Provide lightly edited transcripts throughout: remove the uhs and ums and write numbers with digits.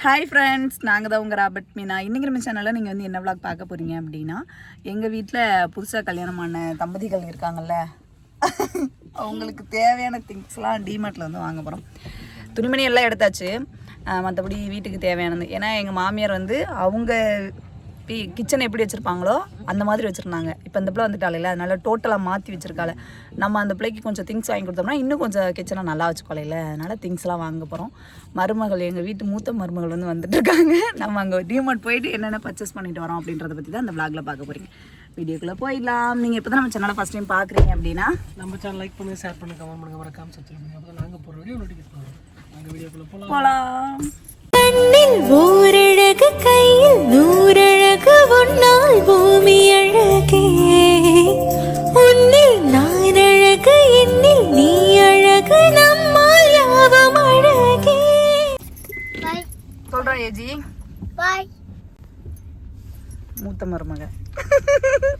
Hi friends, நாங்கள் தான் உங்கள் ராபர்ட் மீனா. இன்றைக்கி நம்ம சேனலில் நீங்கள் வந்து என்ன விளாக் பார்க்க போகிறீங்க அப்படின்னா, எங்கள் வீட்டில் புதுசாக கல்யாணமான தம்பதிகள் இருக்காங்கல்ல, அவங்களுக்கு தேவையான திங்ஸ்லாம் டிமார்ட்டில் வந்து வாங்க போகிறோம். துணிமணி எல்லாம் எடுத்தாச்சு, மற்றபடி வீட்டுக்கு தேவையானது. ஏன்னா எங்கள் மாமியார் வந்து அவங்க கிச்சன் எப்படி வச்சுருப்பாங்களோ அந்த மாதிரி வச்சுருந்தாங்க. இப்போ இந்த பிள்ளை வந்துட்டாலையில, அதனால டோட்டலாக மாற்றி வச்சுருக்காள். நம்ம அந்த பிள்ளைக்கு கொஞ்சம் திங்ஸ் வாங்கி கொடுத்தோம்னா இன்னும் கொஞ்சம் கிச்சனை நல்லா வச்சுக்கோலையில, அதனால் திங்ஸ்லாம் வாங்க போகிறோம். மருமகள், எங்கள் வீட்டு மூத்த மருமகள் வந்து வந்துட்டுருக்காங்க. நம்ம அங்கே டிமார்ட் போயிட்டு என்னென்ன பர்ச்சேஸ் பண்ணிட்டு வரோம் அப்படின்றத பற்றி தான் இந்த விளாகில் பார்க்க போகிறீங்க. வீடியோக்குள்ளே போயிடலாம். நீங்கள் இப்போ தான் நம்ம சேனலை ஃபஸ்ட் டைம் பார்க்குறீங்க அப்படின்னா நம்ம சேனல் லைக் பண்ணுங்கள், ஷேர் பண்ணுங்கள், கமெண்ட் பண்ணுங்கள், மறக்காம சப்ஸ்கிரைப் பண்ணுங்கள். அப்போ நாங்கள் போகிற வீடியோ நோட்டிஃபிகேஷன் பண்ணுவோம். நாங்கள் வீடியோக்குள்ளே போகலாம். கண்ணில் ஓரழகு, கையில் நூறழகு, உன்னால் பூமி அழகே. உன்னில் நான் அழகு, என்னில் நீ அழகு, நம்மால் யாவும் அழகே. சொல்கிறேன் ஏஜி பாய். மூத்த மருமக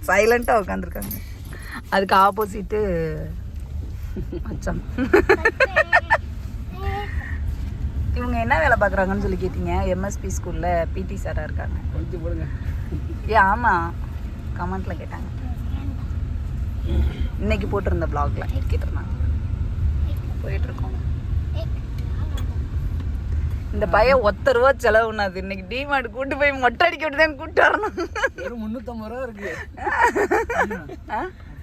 சைலண்ட்டாக உட்காந்துருக்காங்க. அதுக்கு ஆப்போசிட்டு மச்சான். இவங்க என்ன வேலை பார்க்குறாங்கன்னு சொல்லி கேட்டீங்க. எம்எஸ்பி ஸ்கூலில் பிடி சாராக இருக்காங்க. கொஞ்சம் போடுங்க. ஆமாம், கமெண்ட்டில் கேட்டாங்க. இன்னைக்கு போட்டிருந்த பிளாகில் கேட்டிருந்தாங்க. போயிட்டுருக்கோம். இந்த பையன் ₹1 செலவுனாது. இன்னைக்கு டிமார்ட் கூட்டு போய் மொட்டை அடிக்க விட்டு தான் கூப்பிட்டு வரணும். ஒரு 350 ரூபா இருக்கு.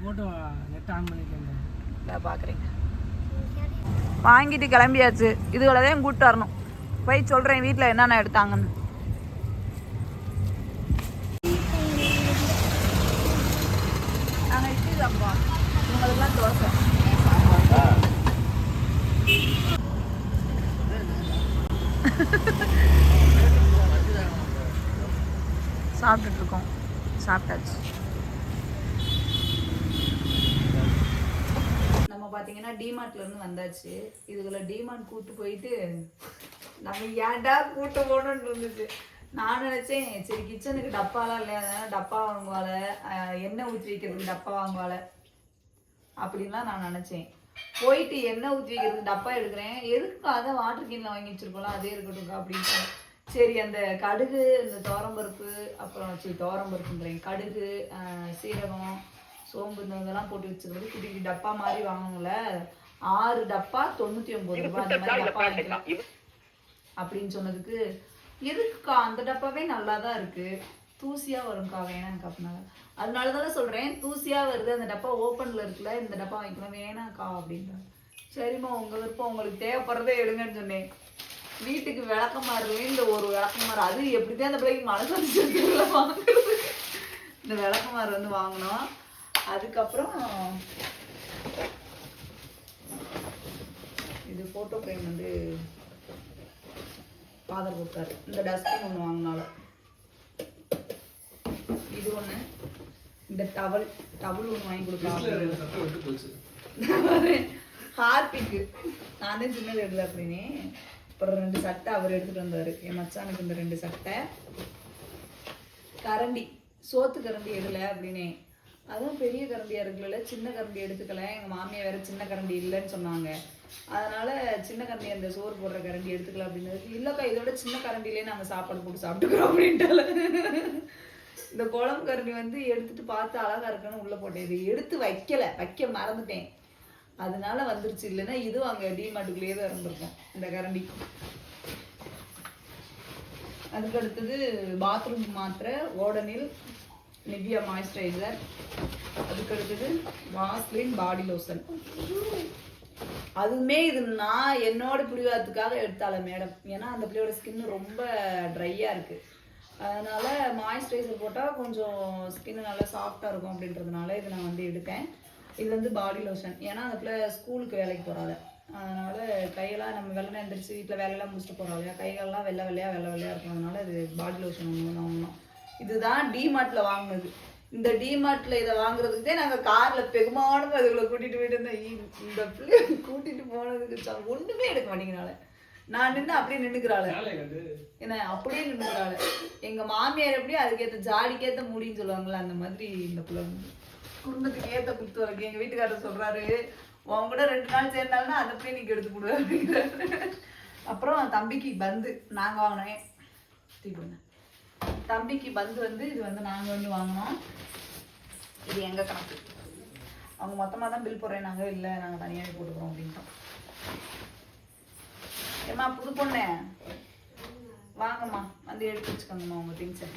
போட்டோ நெட் ஆன் பண்ணிக்கோங்க. நான் பார்க்குறேங்க. வாங்கிட்டு கிளம்பியாச்சு. இதுகளை தான் கூப்பிட்டு வரணும். போய் சொல்கிறேன் வீட்டில் என்னென்ன எடுத்தாங்கன்னு. நாங்கள் இட்லி சாப்பிடுவோம், இவங்களுக்குலாம் தோசை. சாப்பிட்டுட்டு இருக்கோம். சாப்பிட்டாச்சு. நம்ம பார்த்தீங்கன்னா டிமார்ட்லேருந்து வந்தாச்சு. இதுக்குள்ள டிமார்ட் கூப்பிட்டு போயிட்டு நம்ம ஏன்டா கூட்டு போகணுன்னு இருந்துச்சு. நான் நினச்சேன், சரி கிச்சனுக்கு டப்பாலாம் இல்லையா, அதனால டப்பா வாங்குவாள், எண்ணெய் ஊற்றி வைக்கிறதுக்கு டப்பா வாங்குவாள் அப்படின்லாம் நான் நினச்சேன். போயிட்டு எண்ணெய் ஊற்றி வைக்கிறதுக்கு டப்பா எடுக்கிறேன். எதுக்கு அதை வாட்டர் கேனில் வாங்கி வச்சுருக்கோம்ல, அதே இருக்கட்டும் அப்படின்னு. சரி, அந்த கடுகு, இந்த துவரம்பருப்பு, அப்புறம் துவரம்பருப்புன்றேன், கடுகு, சீரகம், சோம்பு, இந்த இதெல்லாம் போட்டு வச்சுக்கிறது குட்டி குட்டி டப்பா மாதிரி வாங்கணும்ல. 6 டப்பா 99 ரூபாய். அந்த மாதிரி டப்பா வாங்கிக்கலாம் அப்படின்னு சொன்னதுக்கு, எதுக்குக்கா அந்த டப்பாவே நல்லா தான் இருக்கு, தூசியா வரும்க்கா, வேணாங்க்கா அப்படின்னாங்க. அதனால தான் சொல்றேன், தூசியா வருது, அந்த டப்பா ஓப்பன்ல இருக்குல்ல, இந்த டப்பா வாங்கிக்கலாம், வேணாங்க்கா அப்படின்றாங்க. சரிம்மா, உங்க விருப்பம், உங்களுக்கு தேவைப்படுறதே எடுங்கன்னு சொன்னேன். வீட்டுக்கு விளக்கமாறுல இந்த ஒரு விளக்கமாறு, அது எப்படிதான் அந்த பிள்ளைக்கு மனசு வந்துருக்குல்ல வாங்குறது. இந்த விளக்கமாறு வந்து வாங்கினோம். அதுக்கப்புறம் இது ஃபோட்டோ ஃப்ரேம் வந்து ஃபாதர் கொடுத்தாரு. இந்த டஸ்ட்பின் ஒன்று வாங்கினாலும், இது ஒன்று, இந்த டவல் ஒன்று வாங்கி கொடுக்கலாம். ஹார்பிக்கு நான் தான் சின்னது எடுல அப்படின்னு. அப்புறம் 2 சட்டை அவர் எடுத்துகிட்டு வந்தார். என் மச்சானுக்கு இந்த 2 சட்டை. கரண்டி, சோத்து கரண்டி எடுல அப்படின்னு. அதுவும் பெரிய கரண்டியாக இருக்குல்ல, சின்ன கரண்டி எடுத்துக்கல. எங்கள் மாமியார் வேறு சின்ன கரண்டி இல்லைன்னு சொன்னாங்க. அதனால் சின்ன கரண்டி, அந்த சோறு போடுற கரண்டி எடுத்துக்கலாம் அப்படின்னு. இல்லைக்கா, இதோட சின்ன கரண்டிலே நாங்கள் சாப்பாடு போட்டு சாப்பிட்டுக்கிறோம் அப்படின்ட்டால. இந்த குழம்பு கரண்டி வந்து எடுத்துகிட்டு பார்த்து அழகாக இருக்குன்னு உள்ளே போட்டேன். இது எடுத்து வைக்க மறந்துட்டேன். அதனால வந்துருச்சு. இல்லைன்னா இதுவும் அங்கே டிமார்ட்டுக்குள்ளேயே தான் இருந்திருக்கும் இந்த கரண்டி. அதுக்கு அடுத்தது பாத்ரூம் மாத்திரை, ஓடனில், நிவ்யா மாய்ஸ்சரைசர். அதுக்கு அடுத்தது வாஸ்லின் பாடி லோஷன். அதுவுமே இது நான் என்னோட பிடிவாதத்துக்காக எடுத்தால மேடம். ஏன்னா அந்த பிள்ளையோட ஸ்கின் ரொம்ப ட்ரையாக இருக்குது. அதனால மாய்ஸ்சரைசர் போட்டால் கொஞ்சம் ஸ்கின் நல்லா சாஃப்டாக இருக்கும் அப்படின்றதுனால இதை நான் வந்து எடுத்தேன். இது வந்து பாடி லோஷன். ஏன்னா அந்த பிள்ளை ஸ்கூலுக்கு வேலைக்கு போகிறாள். அதனால கையெல்லாம் நம்ம வெள்ளை எந்திரிச்சு வீட்டில் வேலையெல்லாம் முடிச்சுட்டு போகிறாள், கைகள்லாம் வெள்ளை வெள்ளையாக இருக்கும். அதனால இது பாடி லோஷன் ஒன்று வாங்கணும். இதுதான் டிமார்ட்டில் வாங்கினது. இந்த டிமார்ட்டில் இதை வாங்குறதுக்கு தான் நாங்கள் காரில் பெருமானும் அதுக்குள்ளே கூட்டிகிட்டு போயிட்டு இருந்தேன். இந்த பிள்ளை கூட்டிகிட்டு போனதுக்கு ஒன்றுமே எடுக்க மாட்டேங்கிறாள். நான் நின்று அப்படியே நின்றுக்கிறாள், என்ன அப்படியே நின்றுக்கிறாள். எங்கள் மாமியார் எப்படியும் அதுக்கேற்ற ஜாடிக்கேற்ற முடின்னு சொல்லுவாங்களே, அந்த மாதிரி இந்த பிள்ளை குடும்பத்துக்கு ஏற்ற கொடுத்து வரக்கு. எங்கள் வீட்டுக்காரர் சொல்கிறாரு, உன் கூட 2 நாள் சேர்ந்தாங்கன்னா அதை போய் நீங்கள் எடுத்து கொடுவேன் அப்படிங்கிறாரு. அப்புறம் தம்பிக்கு பந்து நாங்கள் வாங்கினேன். தம்பிக்கு பந்து வந்து இது வந்து நாங்கள் வந்து வாங்கினோம். இது எங்கள் கணக்கு. அவங்க மொத்தமாக தான் பில் போடுறேன். நாங்கள் இல்லை, நாங்கள் தனியாகவே போட்டுக்கிறோம் அப்படின்ட்டோம். ஏம்மா புது பொண்ணு வாங்கம்மா வந்து எடுத்து வச்சுக்கோங்கம்மா உங்கள் திங்ஸை.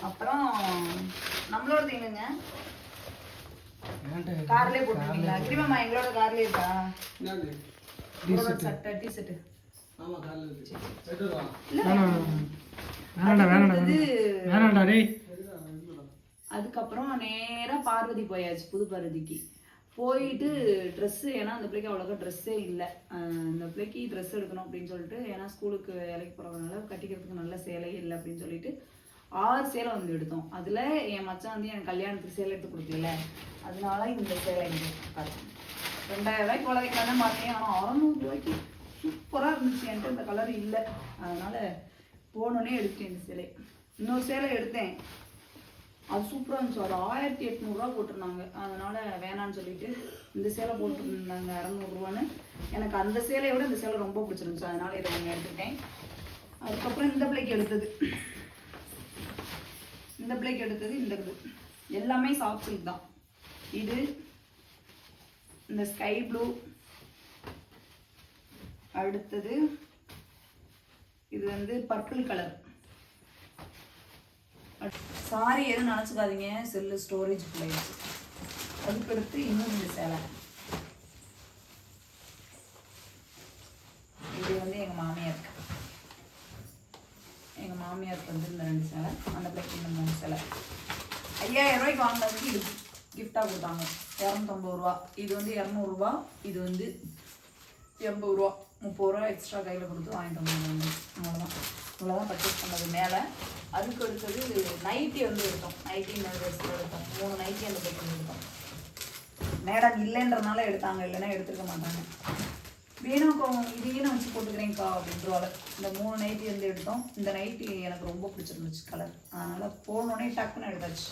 அப்புறம் நம்மளோட திங்குங்க கார்லேயே போட்டுருக்கீங்களா? கிரிமாம்மா எங்களோட கார்லேயே இருக்கா சட்டை டிஷர்ட்டு? அதுக்கப்புறம் நேரா பார்வதி போயாச்சு. புது பார்வதிக்கு போயிட்டு ட்ரெஸ்ஸு, ஏன்னா அந்த பிள்ளைக்கு அவ்வளோக்கா ட்ரெஸ்ஸே இல்லை. அந்த பிள்ளைக்கு ட்ரெஸ் எடுக்கணும் அப்படின்னு சொல்லிட்டு, ஏன்னா ஸ்கூலுக்கு வேலைக்கு போகிறதுனால கட்டிக்கிறதுக்கு நல்ல சேலையே இல்லை அப்படின்னு சொல்லிட்டு 6 சேலை வந்து எடுத்தோம். அதில் என் மச்சான் வந்து எனக்கு கல்யாணத்துக்கு சேலை எடுத்து கொடுக்கல, அதனால இந்த சேலை எனக்கு பார்த்தேன். 2000 ரூபாய்க்கு குழந்தைக்கலான்னு பார்த்தேன். ஆனால் 600 ரூபாய்க்கு சூப்பராக இருந்துச்சு. என்கிட்ட இந்த கலர் இல்லை, அதனால் போனோடனே எடுத்தேன் இந்த சேலை. இன்னொரு சேலை எடுத்தேன், அது சூப்பராக இருந்துச்சு. அது 1800 ரூபா போட்டிருந்தாங்க. அதனால் வேணான்னு சொல்லிட்டு இந்த சேலை போட்டுருந்தாங்க 600 ரூபான்னு. எனக்கு அந்த சேலையை விட இந்த சேலை ரொம்ப பிடிச்சிருந்துச்சு, அதனால் இதை நான் எடுத்துக்கிட்டேன். அதுக்கப்புறம் இந்த பிள்ளைக்கு எடுத்தது இந்த இது எல்லாமே சாஃப்ட் சில்க் தான். இது இந்த ஸ்கை ப்ளூ, அடுத்தது இது வந்து பர்பிள் கலர். சாரி எதுவும் நினச்சிக்காதீங்க, செல்லு ஸ்டோரேஜ் பிள்ளைச்சு. அதுக்கடுத்து இன்னும் இந்த சேலை, இது வந்து எங்கள் மாமியாருக்கு வந்து இந்த 2 சேலை, அந்த பிள்ளைக்கு இந்த 3 சேலை. 5000 ரூபாய்க்கு வாங்கினதுக்கு இது கிஃப்டாக கொடுத்தாங்க. 250 ரூபா. இது வந்து 200 ரூபா, இது வந்து 80 ரூபா. 30 ரூபா எக்ஸ்ட்ரா கையில் கொடுத்து வாங்கிட்டு வந்தாங்க. இவ்வளோதான் பர்ச்சேஸ் பண்ணது மேலே. அதுக்கு அடுத்தது நைட்டி வந்து எடுத்தோம். நைட்டி இந்த ட்ரெஸ்ஸில் எடுத்தோம். 3 நைட்டி அந்த பிள்ளைக்கு எடுத்தோம். மேடம் இல்லைன்றதுனால எடுத்தாங்க, இல்லைன்னா எடுத்துருக்க மாட்டாங்க. வேணும்க்கா இதையே நான் வச்சு போட்டுக்கிறேன்க்கா அப்படின்றவாள். இந்த 3 நைட்டி வந்து எடுத்தோம். இந்த நைட்டி எனக்கு ரொம்ப பிடிச்சிருந்துச்சு கலர், அதனால் போனோடனே டக்குன்னு எடுத்தாச்சு.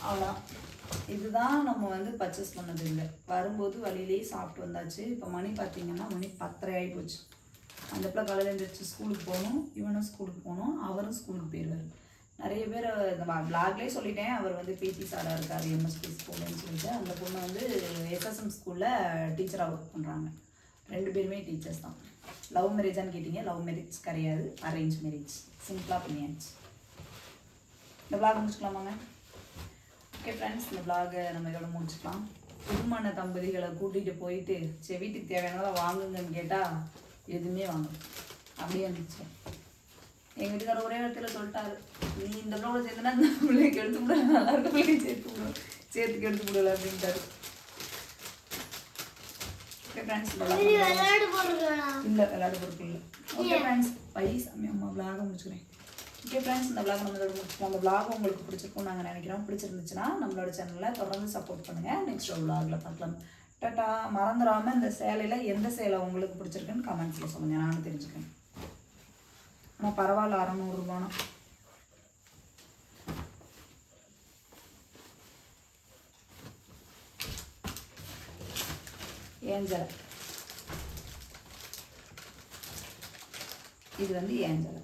அவ்வளோதான். இதுதான் நம்ம வந்து பர்ச்சேஸ் பண்ணது. இல்லை வரும்போது வழியிலேயே சாப்பிட்டு வந்தாச்சு. இப்போ மணி பார்த்தீங்கன்னா மணி 10:30 ஆகி போச்சு. அந்த பிள்ளை காலையில் எழுந்திரிச்சு ஸ்கூலுக்கு போகணும், இவனும் ஸ்கூலுக்கு போகணும், அவரும் ஸ்கூலுக்கு போயிடுவார். நிறைய பேர் இந்த பிளாக்லேயே சொல்லிட்டேன், அவர் வந்து பிடி சாராக இருக்கார் எம்எஸ்பி ஸ்கூல்னு சொல்லிட்டு. அந்த பொண்ணு வந்து எஸ்எஸ்எம் ஸ்கூலில் டீச்சராக ஒர்க் பண்ணுறாங்க. 2 பேருமே டீச்சர்ஸ் தான். லவ் மேரேஜான்னு கேட்டிங்க, லவ் மேரேஜ் கிடையாது, அரேஞ்ச் மேரேஜ். சிம்பிளாக பண்ணியாச்சு. இந்த பிளாக் முடிச்சுக்கலாமாங்க? ஓகே ஃப்ரெண்ட்ஸ், இந்த பிளாகை நம்ம இதோட முடிச்சுக்கலாம். புதுமான தம்பதிகளை கூட்டிகிட்டு போயிட்டு சரி வீட்டுக்கு தேவையானதெல்லாம் வாங்குங்கன்னு கேட்டால் எதுவுமே வாங்கணும் அப்படியே இருந்துச்சு. எங்கள் வீட்டுக்கார ஒரே இடத்துல சொல்லிட்டாரு, நீ இந்த பிள்ளோட சேர்ந்துனா இந்த பிள்ளைக்கு எடுத்து விட, நல்லா இருக்க பிள்ளைக்கு சேர்த்துக்கு எடுத்து விடல அப்படின்ட்டாரு. ஓகே ஃப்ரெண்ட்ஸ், இல்லை விளையாடு பொருட்கள் இல்லை. ஓகே ஃப்ரெண்ட்ஸ், சாமி அம்மா விளாக முடிச்சுக்கிறேன். ஓகே ஃப்ரெண்ட்ஸ், இந்த விளாக் நம்ம முடிச்சுக்கலாம். அந்த விளாக் உங்களுக்கு பிடிச்சிருக்கும்னு நாங்கள் நினைக்கிறோம். பிடிச்சிருந்துச்சுன்னா நம்மளோட சேனலில் தொடர்ந்து சப்போர்ட் பண்ணுங்கள். நெக்ஸ்ட் ஒரு விளாகில் பார்க்கலாம். டாட்டா. மறந்துடாமல் இந்த சேலையில் எந்த சேலை உங்களுக்கு பிடிச்சிருக்குன்னு கமெண்ட்ஸில் சொல்லுங்கள், நானும் தெரிஞ்சுக்கிறேன். ஆனால் பரவாயில்ல, 600 ரூபானா. ஏஞ்சலை, இது வந்து ஏஞ்சலை.